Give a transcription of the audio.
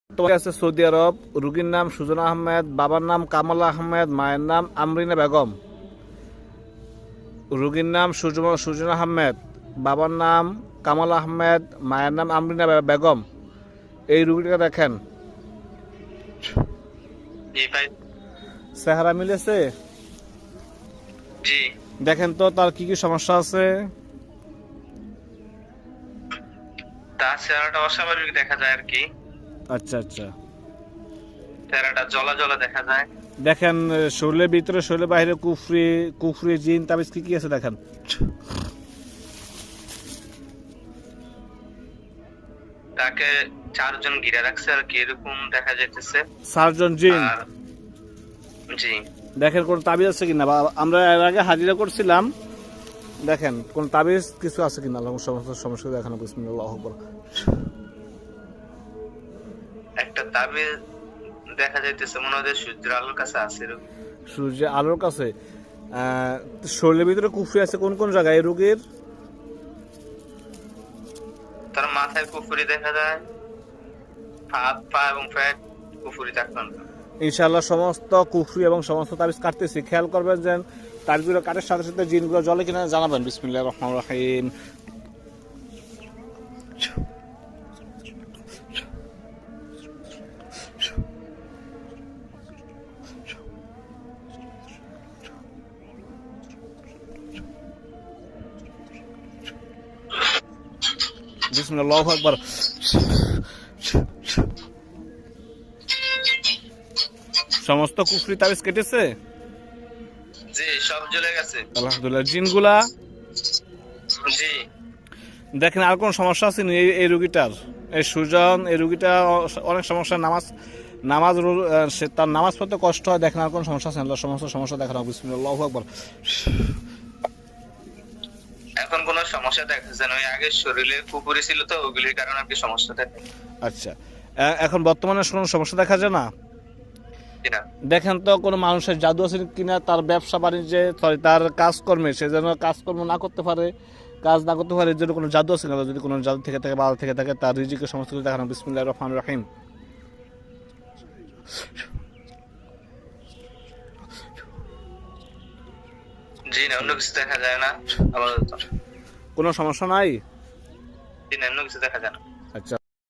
তোমার আছে সৌদি আরব। রুগীর নাম সুজন আহমেদ, বাবার নাম কামাল আহমেদ, মায়ের নাম আমরিনা বেগম। রুগীর নাম সুজন আহমেদ, বাবার নাম কামাল আহমেদ, মায়ের নাম আমরিনা বেগম। এই রুগীটাকে দেখেন, জি ভাই। চেহারা মিলেছে? জি। দেখেন তো তার কি কি সমস্যা আছে। তার চেহারাটা অস্বাভাবিক দেখা যায় আর কি। আচ্ছা আচ্ছা, চেহারাটা জ্বলা জ্বলা দেখা যায়। দেখেন শরীরের ভিতরে শরীরের বাইরে কুফরি কুফরি জিন তাবিজ কি কি আছে দেখেন। তাকে 4 জন ঘিরে রাখছে আর কি, এরকম দেখা যাইতেছে। সার্জন জিন। আর জি, দেখেন কোন তাবিজ আছে কিনা, বা আমরা এর আগে হাজিরা করছিলাম, দেখেন কোন তাবিজ কিছু আছে কিনা। সমস্ত সমস্যা দেখানো। বিসমিল্লাহ আকবার। একটা তাবিজ দেখা যাইতেছে, মনে হয় সূর্যের আলোর কাছে আছে এরকম। সূর্যের আলোর কাছে। শরীরের ভিতরে কুফরি আছে কোন কোন জায়গায় এই রোগীর? তার মাথায় কুফুরি দেখা যায়, হাত পা এবং পেট কুফুরি থাকবেন। ইনশাআল্লাহ সমস্ত কুফরি এবং সমস্ত তাবিজ কাটতেছি। খেয়াল করবেন যেন তাবিজগুলো কাটার সাথে সাথে জিনগুলো জলে কিনা জানাবেন। বিসমিল্লাহির রহমানির রহিম। বিসমিল্লাহ, আল্লাহু আকবার। সমস্ত কুফরি তাবিজ কেটেছে? জি, সব জ্বলে গেছে। আলহামদুলিল্লাহ। জিনগুলা জি। দেখেন আর কোন সমস্যা আছে এই রুগীটার? এই সুজন, এই রুগীটা অনেক সমস্যা। নামাজ তার নামাজ পড়তে কষ্ট হয়। দেখেন আর কোন সমস্যা আছে? আল্লাহ সমস্ত সমস্যা দেখানো। বিসমিল্লাহ, আল্লাহু আকবার। এখন কোনো সমস্যা দেখতেছে না, ওই আগে শরীরে কুফুরি ছিল তো ওগুলির কারণে আর কি সমস্যা দেখে। আচ্ছা, এখন বর্তমানে কোনো সমস্যা দেখা যায় না? না। দেখেন তো কোনো মানুষের জাদু আছে কিনা তার ব্যবসা বাণিজ্যে, সরি তার কাজকর্মে, সে যেন কাজকর্ম না করতে পারে, কাজ না করতে পারে, এর জন্য কোনো জাদু আছে কিনা? যদি কোনো জাদু থেকে থাকে, বাধা থেকে থাকে, তার রিজিকের সমস্ত কিছু দেখানো। বিসমিল্লাহির রহমানির রহিম। জি না, অন্য কিছু দেখা যায় না আপাতত। কোনো সমস্যা নাই? জি না, অন্য কিছু দেখা যায় না।